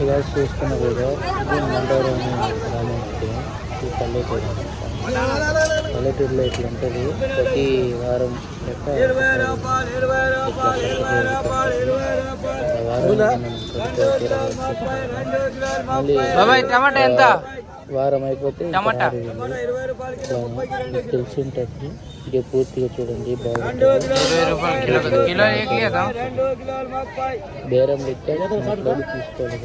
ఇలా చూస్తున్న కూడా ఇది మండవరం గ్రామానికి ఈ పల్లెటూరులో ఇట్లా ఉంటుంది. ప్రతి వారం టమాటా ఎంత? వారం అయిపోతే తెలిసి ఉంటుంది. ఇది పూర్తిగా చూడండి, బాగుంటుంది. బేరం పెట్టాలి తీసుకోవాలి.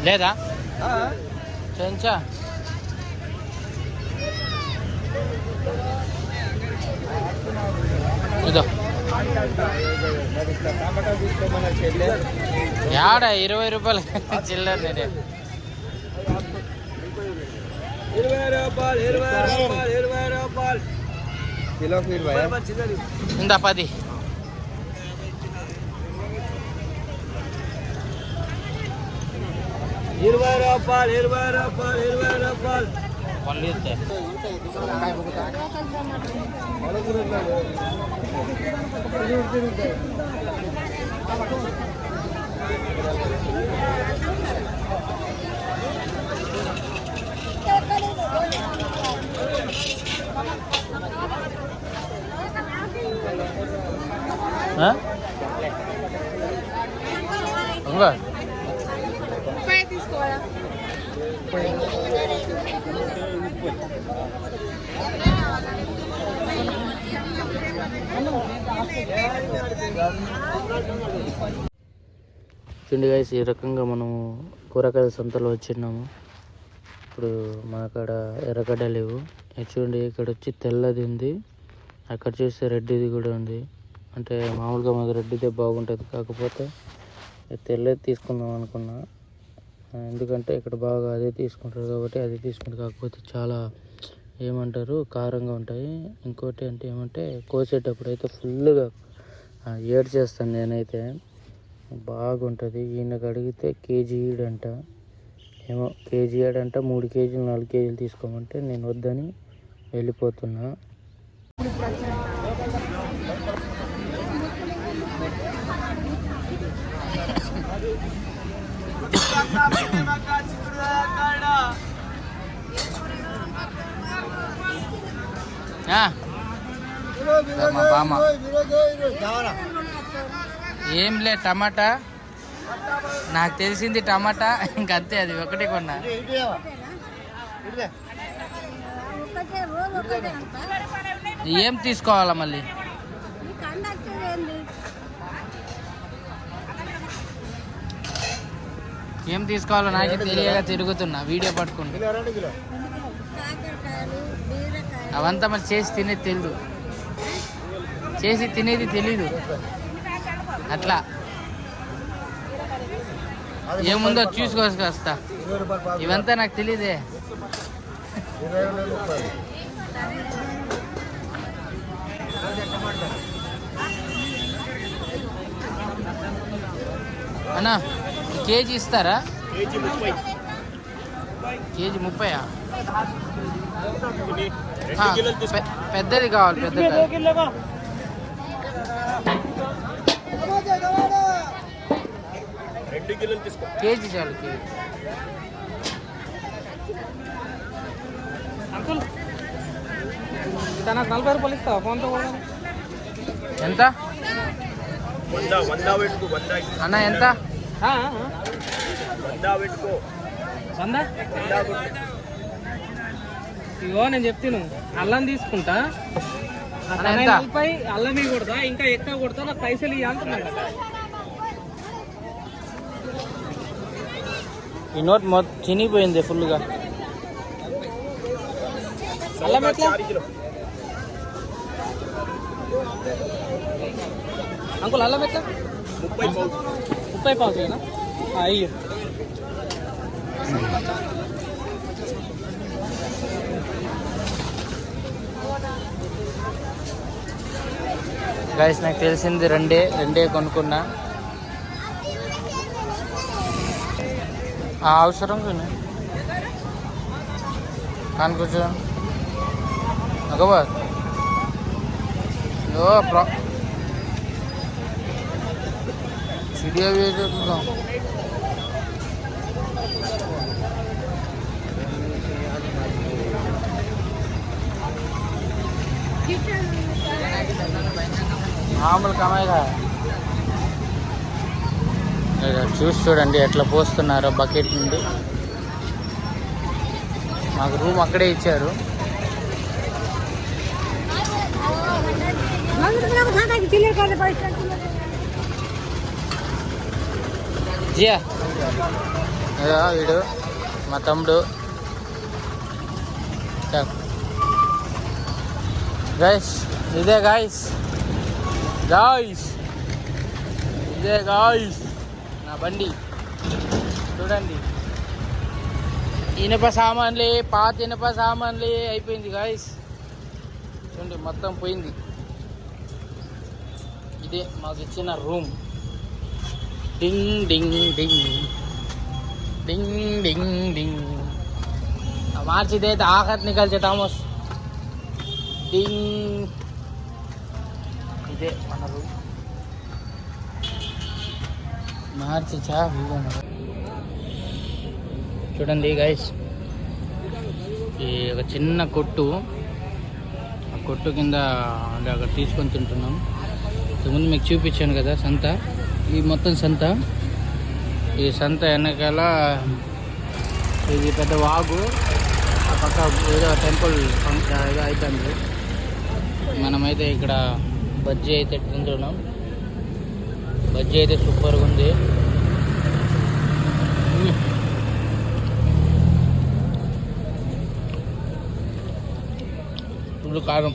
లేదా చెంచా ఇదో యాడ 20 రూపాయలు చిల్లర. నేను 20 రూపాయలు కిలో ఇందా 10. తీసుకోవాలా? చూడండి గైస్, ఈ రకంగా మనము కూరగాయల సంతలో వచ్చినాము. ఇప్పుడు మా కాడ ఎర్రగడ్డ లేవు. చూడండి, ఇక్కడ వచ్చి తెల్లది ఉంది, అక్కడ చూస్తే రెడ్డిది కూడా ఉంది. అంటే మామూలుగా మాకు రెడ్డిదే బాగుంటుంది, కాకపోతే తెల్లది తీసుకుందాం అనుకున్నా. ఎందుకంటే ఇక్కడ బాగా అదే తీసుకుంటారు కాబట్టి అదే తీసుకుంటారు. కాకపోతే చాలా ఏమంటారు కారంగా ఉంటాయి. ఇంకోటి అంటే ఏమంటే కోసేటప్పుడు అయితే ఫుల్గా ఏడ్ చేస్తాను నేనైతే. బాగుంటుంది. ఈయనకు అడిగితే కేజీ ఈడంట, ఏమో కేజీ ఏడంట. 3 కేజీలు 4 కేజీలు తీసుకోమంటే నేను వద్దని వెళ్ళిపోతున్నా. ఏం లే టమాటా, నాకు తెలిసింది టమాటా, ఇంకంతే. అది ఒకటి కొన్నా. ఏం తీసుకోవాలా మళ్ళీ? ఏం తీసుకోవాలో నాకు తెలియక తిరుగుతున్నా, వీడియో పట్టుకుంటా. అవంతా మరి చేసి తినేది తెలీదు, చేసి తినేది తెలీదు. అట్లా ఏముందో చూసుకోవస్తా. ఇవంతా నాకు తెలీదే. అన్నా కేజీ ఇస్తారా? కేజీ 30. పెద్దది కావాలి, పెద్దది. కేజీ చాలు, కేజీ. అంకుల్ నాకు 40 రూపాయలు ఇస్తావా ఫోన్తో? ఎంత అన్న? ఎంత? 100. ఇగో నేను చెప్తాను, అల్లం తీసుకుంటా. 40 అల్లం కొడతా, ఇంకా ఎక్కువ కొడతా, నాకు పైసలు ఇవ్వ అంటున్నాను కదా. ఈ నోట్ మొత్తం చినిగిపోయింది ఫుల్గా. అల్లం ఎట్లా అంకుల్? అల్లం ఎట్లా? 30 పావునా? అయ్యో గాయస్ నాకు తెలిసింది రెండే కొనుక్కున్నా. అవసరం కాని కూర్చో అగబా चिड़िया भी है तो మామూలు కమాయిగా చూసి చూడండి ఎట్లా పోస్తున్నారో బకెట్ నుండి. మాకు రూమ్ అక్కడే ఇచ్చారు. జియా వీడు మా తమ్ముడు. గైస్ ఇదే గాయస్ ఇదే గాయస్ నా బండి చూడండి. ఇనుప సామాన్లే పాత ఇనుప సామాన్లే అయిపోయింది గాయస్. చూడండి మొత్తం పోయింది. ఇదే మాకు ఇచ్చిన రూమ్. డింగ్ డింగ్ డింగ్ డింగ్ డింగ్ డింగ్ మార్చి दे तो आखत निकल जाता मस డింగ్. ఇదే మన రూమ్. మార్చి చూడండి గైస్, ఈ ఒక చిన్న కొట్టు, ఆ కొట్టు కింద అంటే అక్కడ తీసుకొని తింటున్నాం. ఇంతకుముందు మీకు చూపించాను కదా సంత. ఈ మొత్తం సంత. ఈ సంత వెనకాల ఇది పెద్ద వాగు, ఆ పక్క ఏదో టెంపుల్ ఏదో అవుతుంది. మనమైతే ఇక్కడ బజ్జీ అయితే తింటున్నాం. బజ్జీ అయితే సూపర్గా ఉంది. ఫుల్ కారం.